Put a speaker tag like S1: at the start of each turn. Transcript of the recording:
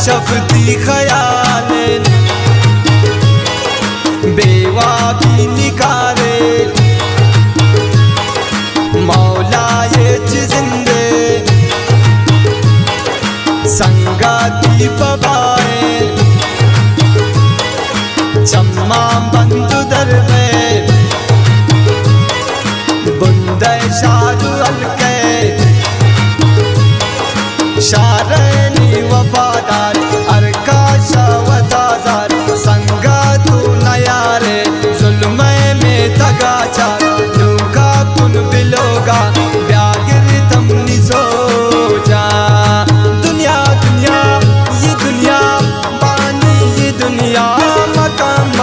S1: شفتی خیال بیوا کی نکارے مولا یہ زندے سنگاتی ببائے چمّا بند در میں